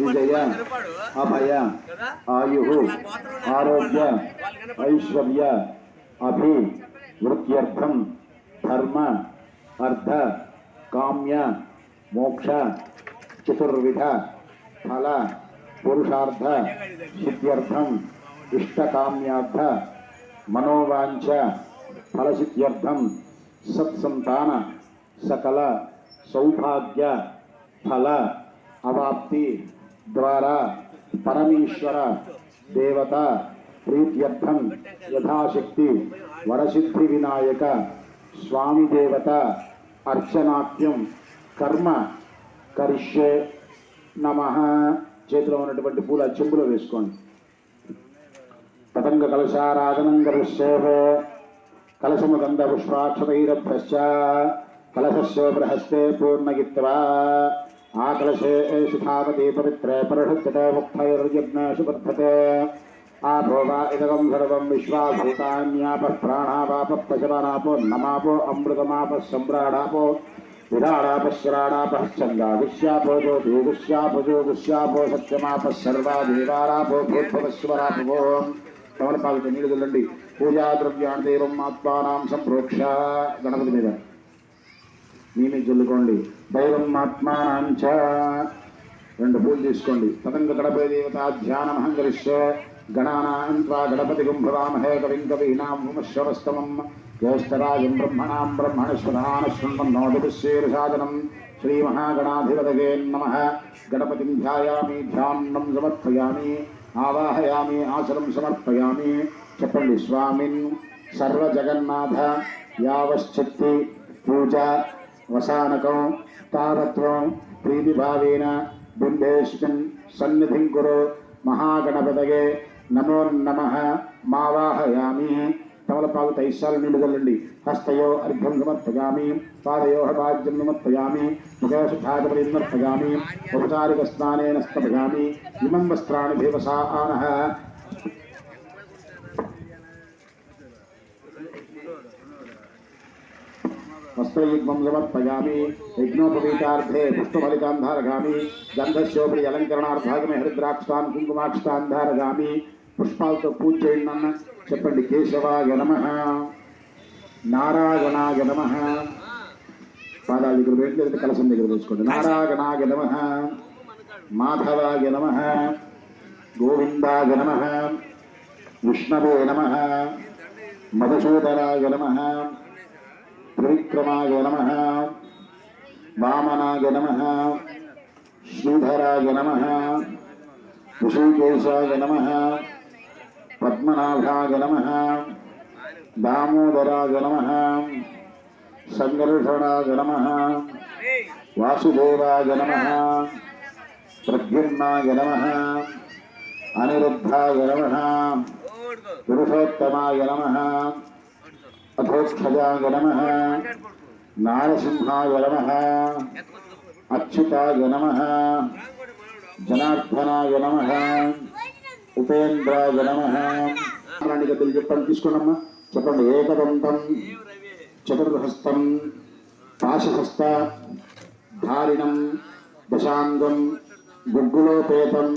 విజయ అభయ ఆయు ఆరోగ్య ఐశ్వర్య అభి వృత్యర్థం ధర్మ అర్థ కామ్య మోక్ష చతుర్విధ ఫల పురుషార్థ సిద్ధ్యర్థం ఇష్టకామ్యార్థ మనోవాంఛ ఫలసిద్ధ్యర్థం సత్సంతాన సకల సౌభాగ్య ఫల అవాప్తి ద్వారా పరమేశ్వర దేవత ప్రీత్యర్థం యథాశక్తి వరసిద్ధి వినాయక స్వామి దేవత అర్చనాఖ్యం కర్మ కరిష్యే నమః. చేతిలో ఉన్నటువంటి పూల చెంబులో వేసుకోండి. పతంగ కలశారాధనం కరిష్యేవే కలశము గంధ పుష్పాక్షతైరభ్యశ్చ కలశస్య బృహస్తే పూర్ణగిత్వా ఆ కలశే శిఖావతి పవిత్రే పరిషత్యతే ముక్తైర్యజ్ఞేషు వర్ధతే ఆపో వా ఇదగం సర్వం విశ్వాభూతాన్యాపః ప్రాణావాపః పశవనాపో నమాపో అమృతమాపః సమ్రాడాపో విరాడాపశ్రాడాపః చందాగుష్యాపో జ్యోతిగుష్యాపో సత్యమాపః సర్వా దేవారాపో భూద్భవస్వరాపో. తమలపాలతో నీళ్ళు చల్లండి. పూజా ద్రవ్యాన్ని దేవం ఆత్మానాం సంప్రోక్ష. గణపతి మీద మీని చల్లుకోండి. దైవం ఆత్మానాంచ. 2 పూలు తీసుకోండి. పతంగ గణపతి దేవత ధ్యానమహం కరిష్యే గణానాం త్వా గణపతి గుంభవామహే కవిం కవీనాం ఉపశ్రవస్తమం జ్యేష్ఠరాజం బ్రహ్మణాం బ్రహ్మణస్పదాన శృణ్వన్నోతిశీర్షాదనం శ్రీమహాగణాధిపతయే నమః. గణపతిం ధ్యాయామి ధ్యానం సమర్పయామి ఆవాహయామి ఆసనం సమర్పయామి. చెప్పండి. స్వామిన్ సర్వజగన్నాథ యావశ్చక్తి పూజ వసానకం తారత్వం ప్రీతిభావేన బింబేష్కన్ సన్నిధిం కురు మహాగణపతయే నమో నమః. మావాహయామి. తమలపాకు తైశాల నీళ్లు చల్లండి. హస్తయో అర్ఘ్యం సమర్పయామి పాదయో పాద్యం సమర్పయామి ముఖేషాగపరి సమర్పయామి ఔపచారిక స్నానేన స్థపయామి. ఇమం వస్త్రాణి దేవసానః. వస్త్రయుగ్మం సమర్పయామి. యజ్ఞోపవీతార్థే పుష్పఫలితాంధారగామి గంధస్యోపరి అలంకరణార్థాగమే హరిద్రాక్షాన్ కుంకుమాక్షాంధారగామి. పుష్పాలతో పూజ చేయండి అన్న. చెప్పండి. కేశవాయ నమః నారాయణాయ నమః. పాదాల దగ్గర పెట్టలేదు, కలసం దగ్గర వేసుకోండి. నారాయణాయ నమః మాధవాయ నమః గోవిందాయ నమః విష్ణవే నమః మధుసూదనాయ నమః త్రివిక్రమాయ నమః వామనాయ నమః శ్రీధరాయ నమః ఋషికేశాయ నమః పద్మనాభాయ నమః దామోదరాయ నమః సంగర్షణాయ నమః వాసుదేవాయ నమః ప్రద్యుమ్నాయ నమః అనిరుద్ధాయ నమః పురుషోత్తమాయ నమః అధోక్షజాయ నమః నారసింహాయ నమః అచ్యుతాయ నమః జనార్దనాయ నమః ఉపేంద్రాయ నమః. గద్దెలు చెప్పండి. తీసుకోండమ్మా. చెప్పండి. ఏకదంతం చతుర్హస్తం పాశహస్త ధారిణం దశాంగం గుగ్గులోపేతం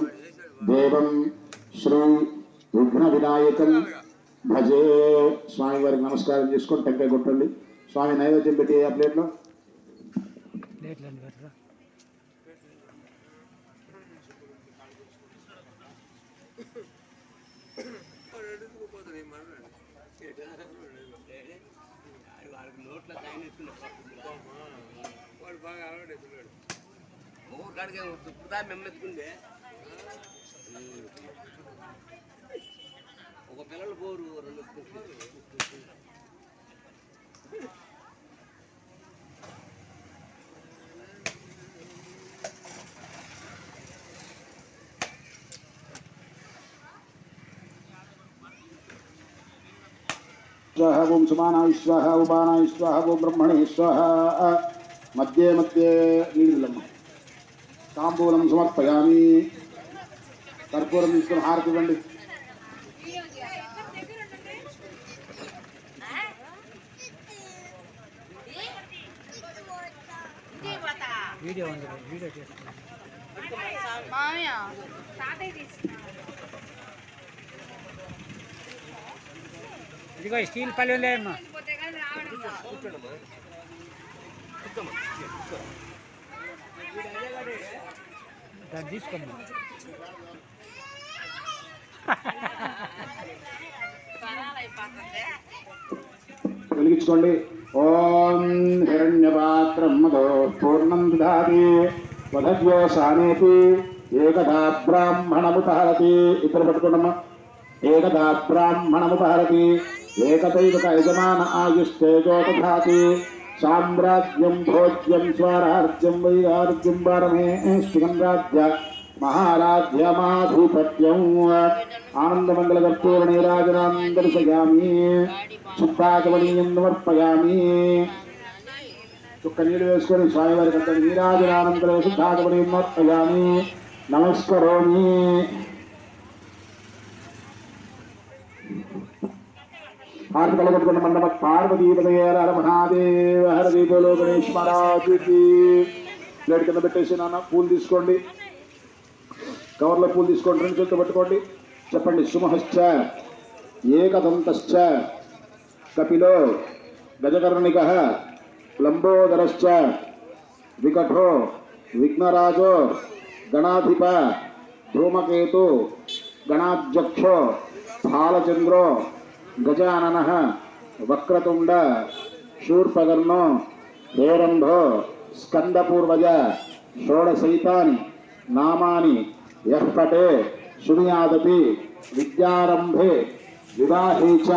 దేవం శ్రీ విఘ్న వినాయకం భజే. స్వామివారికి నమస్కారం చేసుకొని టెంకాయ కొట్టండి. స్వామి నైవేద్యం పెట్టి ఆ ప్లేట్లో ఒక పిల్లలు పోరు 2 स्वाहा ओम सुमानाय स्वाहा उपानाय स्वाहा ओम ब्रह्मणे स्वाहा. मध्ये मध्ये नीलम तांबूलं समर्पयामि. कर्पूरं తీసుకొని హారతి ఇవ్వండి. వీడియో చేస్తాను. ఇదిగో స్టీల్ పళ్ళు లేమ్మా. దాన్ని తీసుకోమ్మా. వెలిగించుకోండి. ఓం హిరణ్యపాత్రం మదో పూర్ణం దదాతి వధవ్యోసానేతి ఏకదా బ్రాహ్మణముపహరతి. ఇద్దరు పట్టుకోండమ్మా. ఏకదా బ్రాహ్మణముపహరతి ఏకదైవక యజమాన ఆయుస్తేజో దధాతి. సామ్రాజ్యం భోజ్యం స్వరాజ్యం వైరాజ్యం వారమే శ్రీగం రాజ్య మహారాజ్యమాధిపత్యం. ఆనందమంగళకర్పూర నీరాజనాం దర్శయామి. శుద్ధాగమనీయం సమర్పయామి. చుక్క నీళ్ళు వేసుకొని స్వామివారికి అంత నీరాజనానందరం శుద్ధాగమనీయం సమర్పయామి. నమస్కరోమి. హారతి కలగొట్టుకున్న మండప పార్వతీపదయేర మహాదేవ హర దీపలో గణేష్ మహారాజుకి. ప్లేట్ కింద పెట్టేసి నాన్న పూలు తీసుకోండి. కవర్లో పూలు తీసుకోండి. రెండు చేతులు పట్టుకోండి. చెప్పండి. సుమహశ్చ ఏకదంతశ్చ కపిలో గజకర్ణిక లంబోదరశ్చ వికటో విఘ్నరాజో గణాధిప ధూమకేతు గణాధ్యక్షో బాలచంద్రో గజానన వక్రతుండ శూర్పకర్ణో హేరంభో స్కందపూర్వజ షోడశైతాని నామాని యః పటే శృణుయాదపి విద్యారంభే వివాహే చ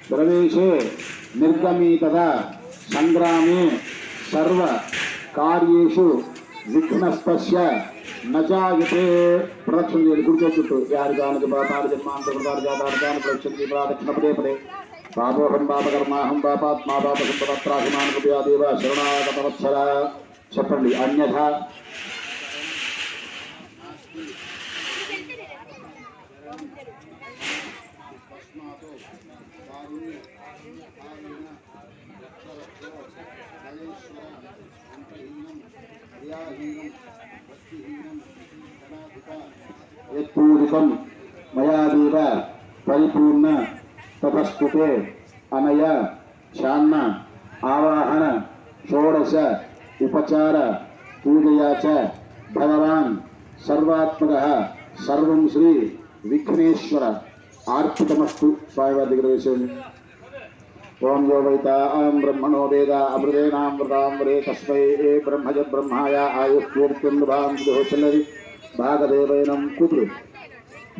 ప్రవేశే నిర్గమీతదా సంగ్రామే సర్వ కార్యేషు విఘ్నస్పశ్య నజాయతే. ప్రదక్షిణ చేయాలి. గుడితో చుట్టూ యారిగానికి పాపాలు జన్మాంతృతాలు జాతార్థాన్ని ప్రదక్షిణ ప్రదక్షిణ పదే పదే. పాపోహం పాపకర్మాహం పాపాత్మా పాప సంపత్రాహిమానుదేవ శరణాగతవత్సర. చెప్పండి. అన్యథా యత్పూరితం మయాదేవ పరిపూర్ణ తపస్కృతే అనయ చాన్న ఆవాహన షోడశ ఉపచార పూజయా చ భగవాన్ సర్వాత్మక సర్వం శ్రీ విఘ్నేశ్వర ఆర్పితమస్తు. స్వామివారి దగ్గర వేసేయండి. ఓం యో వైతాం బ్రహ్మణో వేద అమృతేనామృతామృతే తస్మై బ్రహ్మజ బ్రహ్మాయ ఆయుష్కీర్తిర్భాంతులరి భాగదేవైనం కుతృ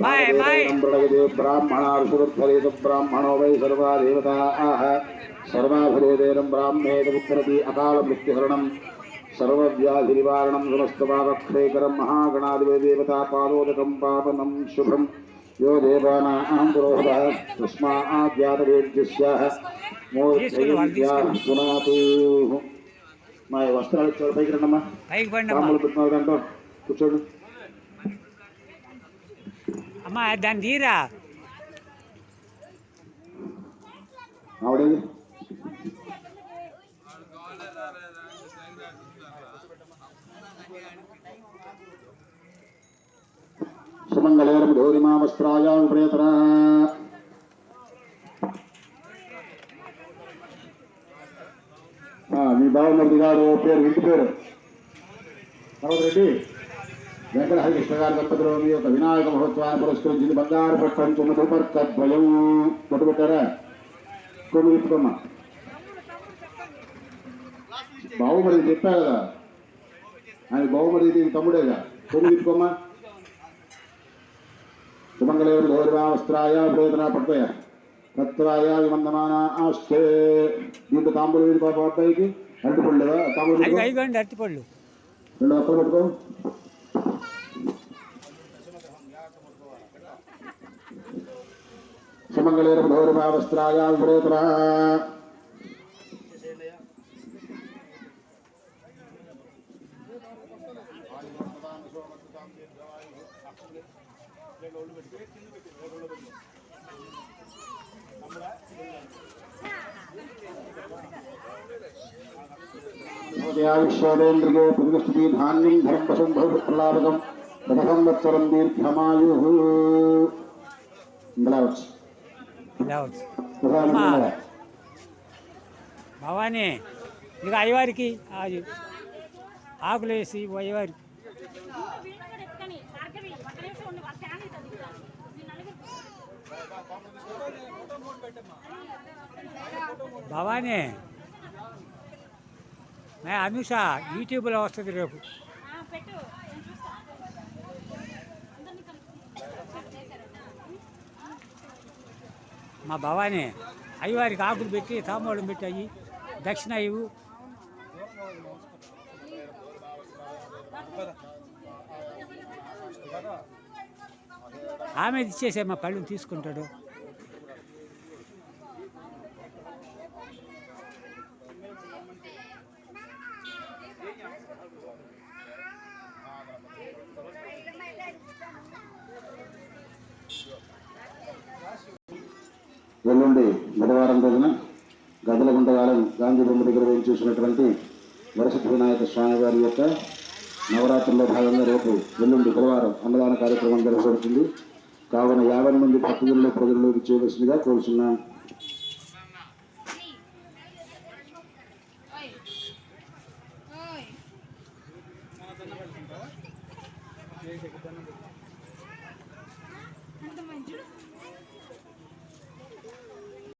భాగదేవైనం ప్రణయదే బ్రాహ్మణార్షుద్ధరేత బ్రాహ్మణో వై సర్వా దేవతాః సర్వాభిరేదేనం బ్రాహ్మేద ఉత్తరతి అకాల మృత్యుహరణం సర్వవ్యాధి నివారణం సమస్తపాపక్షేకరం మహాగణాధిపతి దేవతా పాదోదకం పావనం శుభం. यो देवानां पुरोहितः तस्माद्यातवेद्यस्याः మూర్ధైర్యాః పునాతు. మా వస్త్రాలు ఇచ్చారు. పైకి రండమ్మా. తాంబూలం పెట్టిన దాంట్లో కూర్చోండి. అమ్మా దాన్ని తీరా. ఆవిడేది సుమంగళేరం ధోరిమా వస్త్రాయ ప్రేతరా. మీ బావమూర్తి గారు పేరు ఇంటి పేరు రెడ్డి వెంకట హరికృష్ణ గారి దంపతులు మీ యొక్క వినాయక మహోత్సవాన్ని పురస్కరించింది. బంగారు పట్టం చుమ్మదుపర్కద్వయం కొట్టు పెట్టారా. కొమ్ము తిప్పుకోమ్మా. బావమూర్తి చెప్పా కదా, ఆయన బావమూర్తి తమ్ముడేగా. కొమ్ము తిప్పుకోమ్మా. సుమంగళేరం ధోరిమా వస్త్రాయ ప్రేతన పట్టుకోయా తత్వాయ విమందమాన ఆస్తే. దీంట్లో తాంబూలు వేది పాప అబ్బాయికి అరటిపళ్ళు లేదా తాంబూలు అరటిపళ్ళు రెండు ఒక్కలు పట్టుకో. సుమంగళేరం ధోరిమా వస్త్రాయ ప్రేతన. విశ్వేంద్రియ ప్రతిష్ఠితి ధాన్యం ధరం పశుం భవిష్యత్లాభకం శత సంవత్సరం దీర్ఘమాయు ఇందులో వచ్చు ఇలా వచ్చు ప్రధాన అమ్మా. ఇందులో. భవానీ ఇక అయ్యవారికి అది ఆకులు వేసి అయ్యవారికి భవానీ మే అనుష యూట్యూబ్లో వస్తుంది రేపు. మా భవానీ అయ్యవారికి ఆకులు పెట్టి తాంబూలం పెట్టి అయ్యి దక్షిణ ఇవ్వు. ఆమె ఇచ్చేసే మా పళ్ళుని తీసుకుంటాడు. ఎల్లుండి బుధవారం రోజున గదలగుంటగాలం గాంధీ బొమ్మ దగ్గర వేయించేసినటువంటి వరసిద్ధి వినాయక స్వామి వారి యొక్క నవరాత్రుల్లో భాగంగా రేపు ఎల్లుండి బుధవారం అన్నదాన కార్యక్రమం జరగబడుతుంది. కావున 50 మంది భక్తుల్లో ప్రజల్లోకి చేయవలసిందిగా కోరుచున్నాను. అంత మంచి